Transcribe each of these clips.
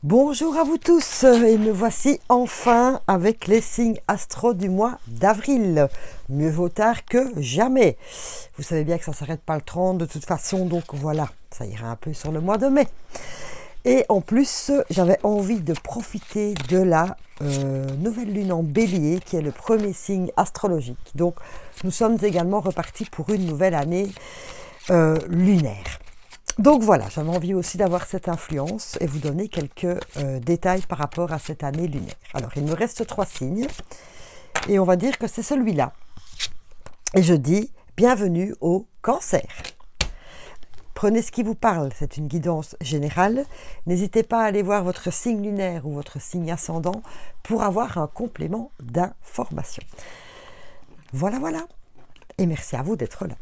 Bonjour à vous tous et me voici enfin avec les signes astro du mois d'avril. Mieux vaut tard que jamais. Vous savez bien que ça ne s'arrête pas le 30 de toute façon, donc voilà, ça ira un peu sur le mois de mai. Et en plus, j'avais envie de profiter de la nouvelle lune en bélier qui est le premier signe astrologique. Donc nous sommes également repartis pour une nouvelle année lunaire. Donc voilà, j'avais envie aussi d'avoir cette influence et vous donner quelques détails par rapport à cette année lunaire. Alors, il me reste 3 signes et on va dire que c'est celui-là. Et je dis bienvenue au Cancer. Prenez ce qui vous parle, c'est une guidance générale. N'hésitez pas à aller voir votre signe lunaire ou votre signe ascendant pour avoir un complément d'information. Voilà, voilà. Et merci à vous d'être là.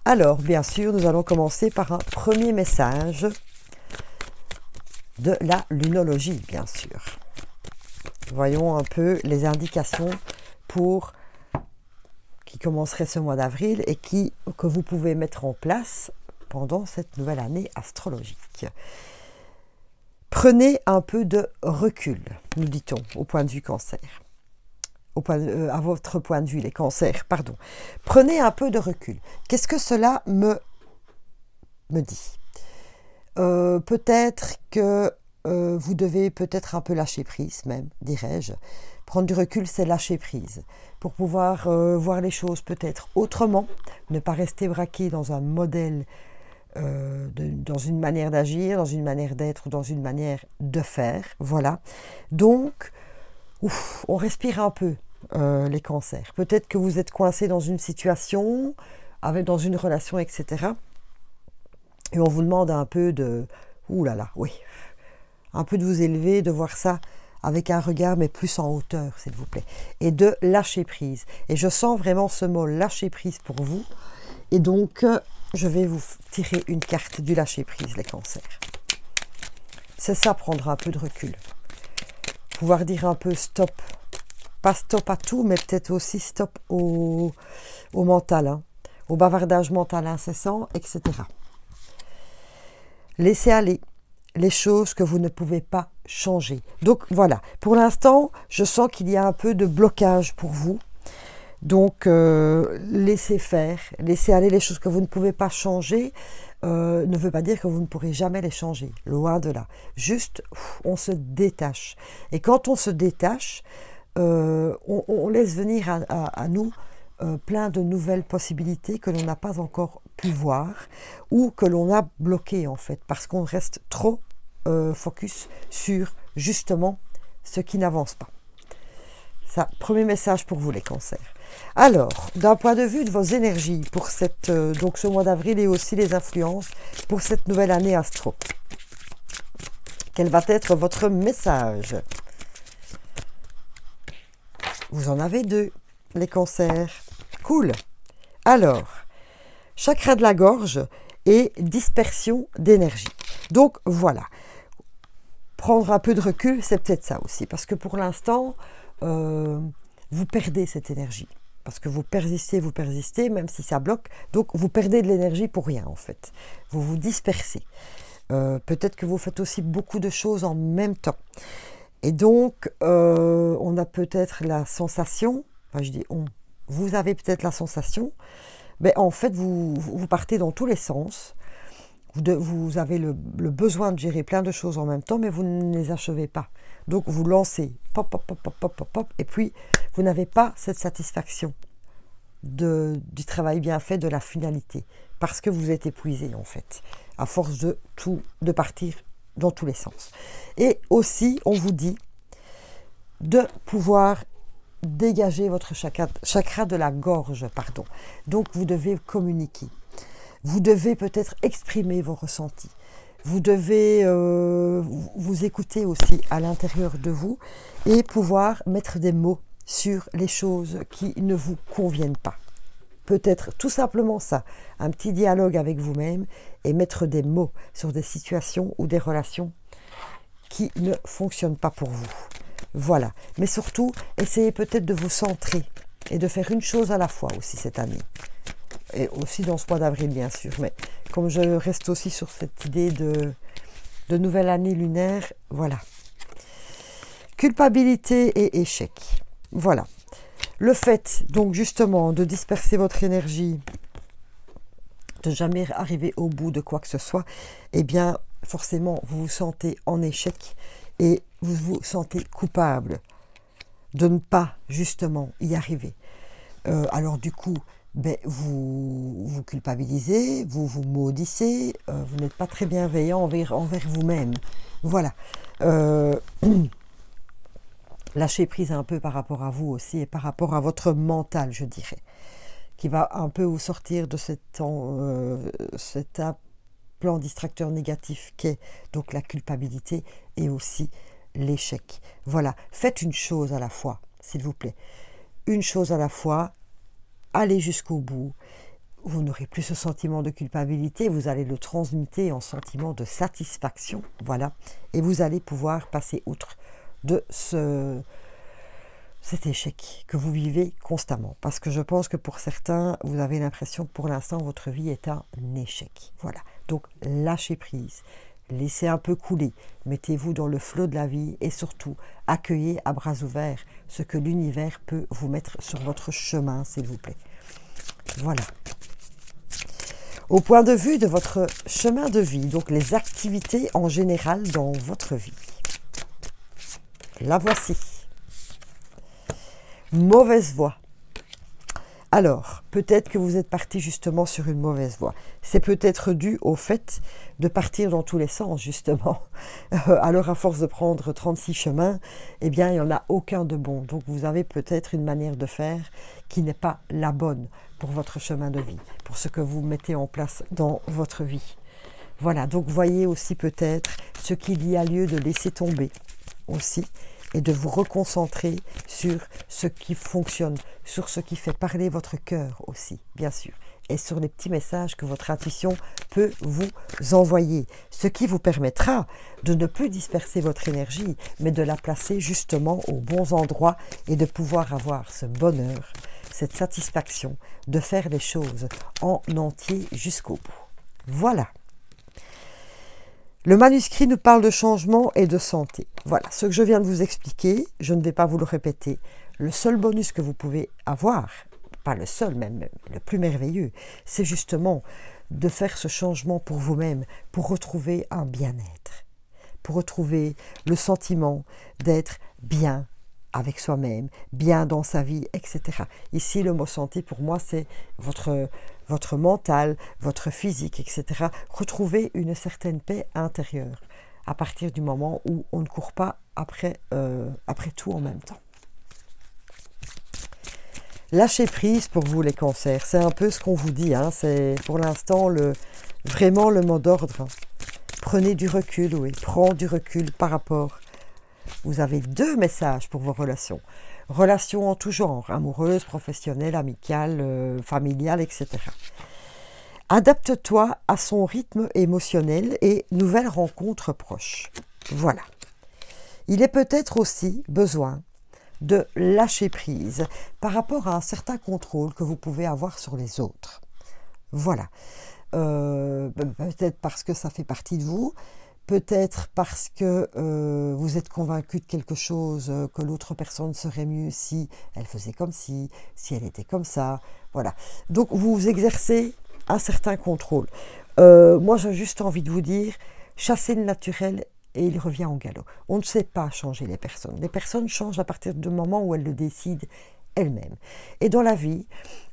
Alors, bien sûr, nous allons commencer par un premier message de la lunologie, bien sûr. Voyons un peu les indications pour qui commencerait ce mois d'avril et que vous pouvez mettre en place pendant cette nouvelle année astrologique. Prenez un peu de recul, nous dit-on, au point de vue Cancer. À votre point de vue, les cancers, pardon. Prenez un peu de recul. Qu'est-ce que cela me dit? Peut-être que vous devez peut-être un peu lâcher prise, même, dirais-je. Prendre du recul, c'est lâcher prise. Pour pouvoir voir les choses peut-être autrement, ne pas rester braqué dans un modèle, dans une manière d'agir, dans une manière d'être, dans une manière de faire. Voilà. Donc, on respire un peu. Les cancers. Peut-être que vous êtes coincé dans une situation, dans une relation, etc. Et on vous demande un peu de... Ouh là là, oui. Un peu de vous élever, de voir ça avec un regard, mais plus en hauteur, s'il vous plaît. Et de lâcher prise. Et je sens vraiment ce mot lâcher prise pour vous. Et donc, je vais vous tirer une carte du lâcher prise, les cancers. C'est ça, prendre un peu de recul. Pouvoir dire un peu stop. Pas stop à tout, mais peut-être aussi stop au mental, hein, au bavardage mental incessant, etc. Laissez aller les choses que vous ne pouvez pas changer. Donc voilà, pour l'instant, je sens qu'il y a un peu de blocage pour vous. Donc laissez faire, laissez aller les choses que vous ne pouvez pas changer. Ne veut pas dire que vous ne pourrez jamais les changer, loin de là. Juste, on se détache. Et quand on se détache, on laisse venir à nous plein de nouvelles possibilités que l'on n'a pas encore pu voir ou que l'on a bloquées en fait, parce qu'on reste trop focus sur justement ce qui n'avance pas. Ça, premier message pour vous les cancers. Alors, d'un point de vue de vos énergies pour donc ce mois d'avril et aussi les influences pour cette nouvelle année astro, quel va être votre message? Vous en avez 2, les cancers. Cool. Alors, chakra de la gorge et dispersion d'énergie. Donc, voilà. Prendre un peu de recul, c'est peut-être ça aussi. Parce que pour l'instant, vous perdez cette énergie. Parce que vous persistez, même si ça bloque. Donc, vous perdez de l'énergie pour rien, en fait. Vous vous dispersez. Peut-être que vous faites aussi beaucoup de choses en même temps. Et donc, on a peut-être la sensation, enfin je dis on, vous avez peut-être la sensation, mais en fait, vous partez dans tous les sens, vous avez le besoin de gérer plein de choses en même temps, mais vous ne les achevez pas. Donc, vous lancez, pop, pop, pop, pop, pop, pop, pop, et puis, vous n'avez pas cette satisfaction du travail bien fait, de la finalité, parce que vous êtes épuisé, en fait, à force de partir dans tous les sens. Et aussi, on vous dit de pouvoir dégager votre chakra de la gorge, pardon. Donc, vous devez communiquer. Vous devez peut-être exprimer vos ressentis. Vous devez vous écouter aussi à l'intérieur de vous et pouvoir mettre des mots sur les choses qui ne vous conviennent pas. Peut-être tout simplement ça, un petit dialogue avec vous-même et mettre des mots sur des situations ou des relations qui ne fonctionnent pas pour vous. Voilà. Mais surtout, essayez peut-être de vous centrer et de faire une chose à la fois aussi cette année. Et aussi dans ce mois d'avril, bien sûr. Mais comme je reste aussi sur cette idée de nouvelle année lunaire, voilà. Culpabilité et échec, voilà. Le fait, donc justement, de disperser votre énergie, de jamais arriver au bout de quoi que ce soit, eh bien, forcément, vous vous sentez en échec et vous vous sentez coupable de ne pas, justement, y arriver. Alors, du coup, ben, vous vous culpabilisez, vous vous maudissez, vous n'êtes pas très bienveillant envers vous-même. Voilà. Lâchez prise un peu par rapport à vous aussi et par rapport à votre mental, je dirais, qui va un peu vous sortir de cet plan distracteur négatif qu'est donc la culpabilité et aussi l'échec. Voilà, faites une chose à la fois, s'il vous plaît. Une chose à la fois, allez jusqu'au bout. Vous n'aurez plus ce sentiment de culpabilité, vous allez le transmuter en sentiment de satisfaction, voilà, et vous allez pouvoir passer outre de cet échec que vous vivez constamment. Parce que je pense que pour certains, vous avez l'impression que pour l'instant, votre vie est un échec. Voilà. Donc, lâchez prise. Laissez un peu couler. Mettez-vous dans le flot de la vie et surtout, accueillez à bras ouverts ce que l'univers peut vous mettre sur votre chemin, s'il vous plaît. Voilà. Au point de vue de votre chemin de vie, donc les activités en général dans votre vie. La voici. Mauvaise voie. Alors, peut-être que vous êtes parti justement sur une mauvaise voie. C'est peut-être dû au fait de partir dans tous les sens, justement. Alors, à force de prendre 36 chemins, eh bien, il n'y en a aucun de bon. Donc, vous avez peut-être une manière de faire qui n'est pas la bonne pour votre chemin de vie, pour ce que vous mettez en place dans votre vie. Voilà, donc voyez aussi peut-être ce qu'il y a lieu de laisser tomber aussi, et de vous reconcentrer sur ce qui fonctionne, sur ce qui fait parler votre cœur aussi, bien sûr, et sur les petits messages que votre intuition peut vous envoyer, ce qui vous permettra de ne plus disperser votre énergie, mais de la placer justement aux bons endroits et de pouvoir avoir ce bonheur, cette satisfaction de faire les choses en entier jusqu'au bout. Voilà. Le manuscrit nous parle de changement et de santé. Voilà, ce que je viens de vous expliquer, je ne vais pas vous le répéter. Le seul bonus que vous pouvez avoir, pas le seul même, le plus merveilleux, c'est justement de faire ce changement pour vous-même, pour retrouver un bien-être, pour retrouver le sentiment d'être bien avec soi-même, bien dans sa vie, etc. Ici, le mot santé, pour moi, c'est votre mental, votre physique, etc. Retrouver une certaine paix intérieure à partir du moment où on ne court pas après tout en même temps. Lâchez prise pour vous les cancers, c'est un peu ce qu'on vous dit, hein. C'est pour l'instant vraiment le mot d'ordre. Prenez du recul, oui, prends du recul par rapport. Vous avez 2 messages pour vos relations. Relations en tout genre, amoureuses, professionnelles, amicales, familiales, etc. Adapte-toi à son rythme émotionnel et nouvelles rencontres proches. Voilà. Il est peut-être aussi besoin de lâcher prise par rapport à un certain contrôle que vous pouvez avoir sur les autres. Voilà. Peut-être parce que ça fait partie de vous, peut-être parce que vous êtes convaincu de quelque chose, que l'autre personne serait mieux si elle faisait comme si elle était comme ça. Voilà. Donc, vous exercez un certain contrôle. Moi, j'ai juste envie de vous dire, chassez le naturel et il revient en galop. On ne sait pas changer les personnes. Les personnes changent à partir du moment où elles le décident elles-mêmes. Et dans la vie,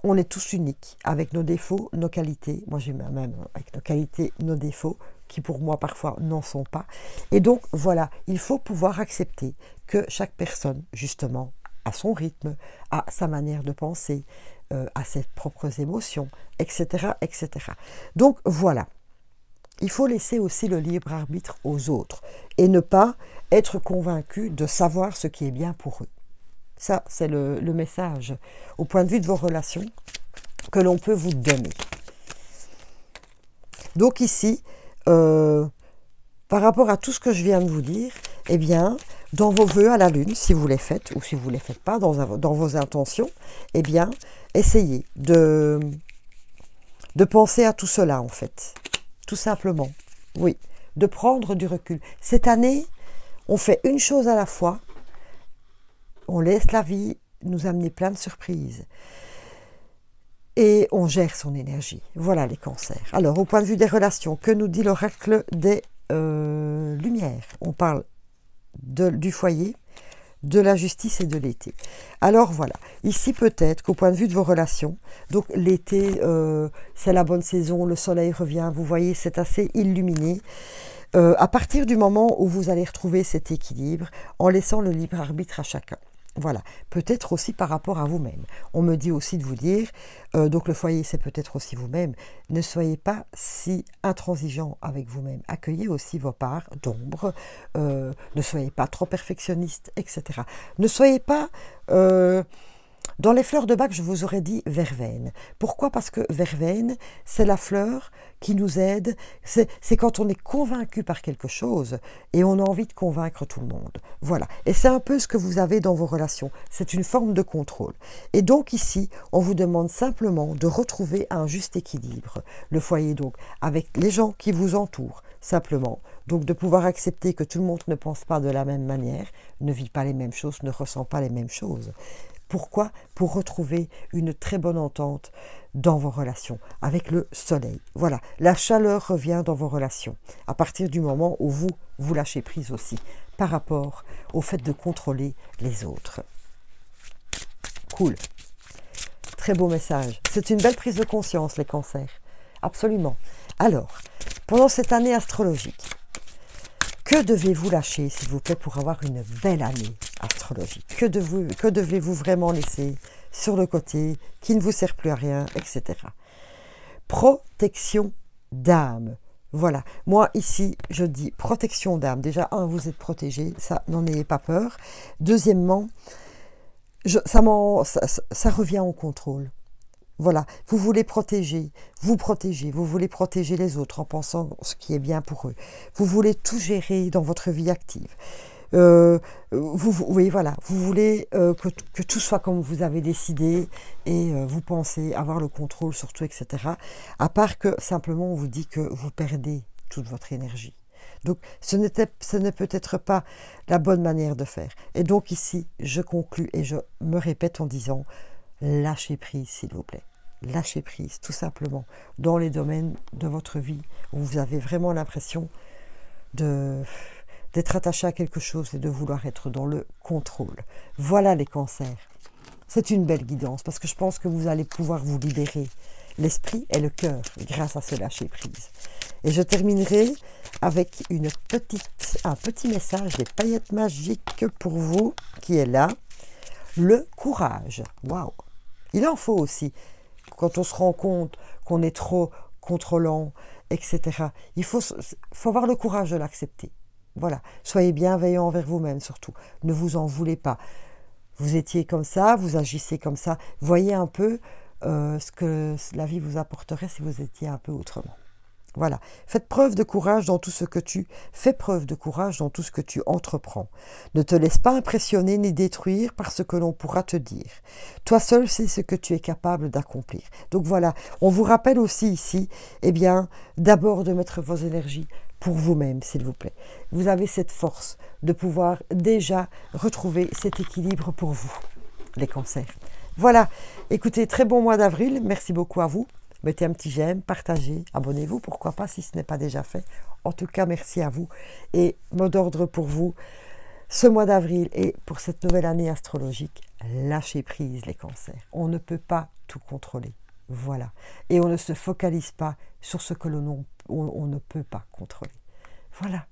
on est tous uniques, avec nos défauts, nos qualités. Moi, j'ai même avec nos qualités, nos défauts, qui pour moi parfois n'en sont pas. Et donc voilà, il faut pouvoir accepter que chaque personne, justement, a son rythme, a sa manière de penser, a ses propres émotions, etc., etc. Donc voilà, il faut laisser aussi le libre arbitre aux autres et ne pas être convaincu de savoir ce qui est bien pour eux. Ça, c'est le message au point de vue de vos relations que l'on peut vous donner. Donc ici, par rapport à tout ce que je viens de vous dire, eh bien, dans vos vœux à la lune, si vous les faites, ou si vous ne les faites pas, dans vos intentions, eh bien, essayez de penser à tout cela, en fait. Tout simplement. Oui, de prendre du recul. Cette année, on fait une chose à la fois, on laisse la vie nous amener plein de surprises et on gère son énergie. Voilà les cancers. Alors, au point de vue des relations, que nous dit l'oracle des Lumières? On parle du foyer, de la justice et de l'été. Alors voilà, ici peut-être qu'au point de vue de vos relations, donc l'été, c'est la bonne saison, le soleil revient, vous voyez, c'est assez illuminé. À partir du moment où vous allez retrouver cet équilibre, en laissant le libre arbitre à chacun. Voilà, peut-être aussi par rapport à vous-même. On me dit aussi de vous dire, donc le foyer c'est peut-être aussi vous-même, ne soyez pas si intransigeant avec vous-même. Accueillez aussi vos parts d'ombre, ne soyez pas trop perfectionniste, etc. Ne soyez pas... dans les fleurs de bac, je vous aurais dit verveine. Pourquoi? Parce que verveine, c'est la fleur qui nous aide. C'est quand on est convaincu par quelque chose et on a envie de convaincre tout le monde. Voilà. Et c'est un peu ce que vous avez dans vos relations. C'est une forme de contrôle. Et donc ici, on vous demande simplement de retrouver un juste équilibre. Le foyer, donc, avec les gens qui vous entourent, simplement. Donc de pouvoir accepter que tout le monde ne pense pas de la même manière, ne vit pas les mêmes choses, ne ressent pas les mêmes choses. Pourquoi? Pour retrouver une très bonne entente dans vos relations, avec le soleil. Voilà, la chaleur revient dans vos relations, à partir du moment où vous lâchez prise aussi, par rapport au fait de contrôler les autres. Cool. Très beau message. C'est une belle prise de conscience, les cancers. Absolument. Alors, pendant cette année astrologique, que devez-vous lâcher, s'il vous plaît, pour avoir une belle année astrologique? Que devez-vous vraiment laisser sur le côté, qui ne vous sert plus à rien, etc. Protection d'âme. Voilà. Moi, ici, je dis protection d'âme. Déjà, vous êtes protégé, ça, n'en ayez pas peur. Deuxièmement, ça revient au contrôle. Voilà, vous voulez protéger, vous voulez protéger les autres en pensant ce qui est bien pour eux. Vous voulez tout gérer dans votre vie active. Oui, voilà, vous voulez que tout soit comme vous avez décidé et vous pensez avoir le contrôle sur tout, etc. À part que simplement on vous dit que vous perdez toute votre énergie. Donc ce n'est peut-être pas la bonne manière de faire. Et donc ici, je conclus et je me répète en disant: lâchez prise, s'il vous plaît. Lâchez prise, tout simplement, dans les domaines de votre vie où vous avez vraiment l'impression d'être attaché à quelque chose et de vouloir être dans le contrôle. Voilà les cancers. C'est une belle guidance parce que je pense que vous allez pouvoir vous libérer l'esprit et le cœur grâce à ce lâcher prise. Et je terminerai avec un petit message des paillettes magiques pour vous qui est là. Le courage. Waouh! Il en faut aussi. Quand on se rend compte qu'on est trop contrôlant, etc. Il faut avoir le courage de l'accepter. Voilà. Soyez bienveillant envers vous-même surtout. Ne vous en voulez pas. Vous étiez comme ça, vous agissez comme ça. Voyez un peu ce que la vie vous apporterait si vous étiez un peu autrement. Voilà. Fais preuve de courage dans tout ce que tu entreprends. Ne te laisse pas impressionner ni détruire par ce que l'on pourra te dire. Toi seul sais ce que tu es capable d'accomplir. Donc voilà, on vous rappelle aussi ici, d'abord de mettre vos énergies pour vous-même, s'il vous plaît. Vous avez cette force de pouvoir déjà retrouver cet équilibre pour vous, les cancers. Voilà, écoutez, très bon mois d'avril, merci beaucoup à vous. Mettez un petit j'aime, partagez, abonnez-vous, pourquoi pas si ce n'est pas déjà fait. En tout cas, merci à vous. Et mot d'ordre pour vous, ce mois d'avril et pour cette nouvelle année astrologique, lâchez prise les cancers. On ne peut pas tout contrôler. Voilà. Et on ne se focalise pas sur ce que on ne peut pas contrôler. Voilà.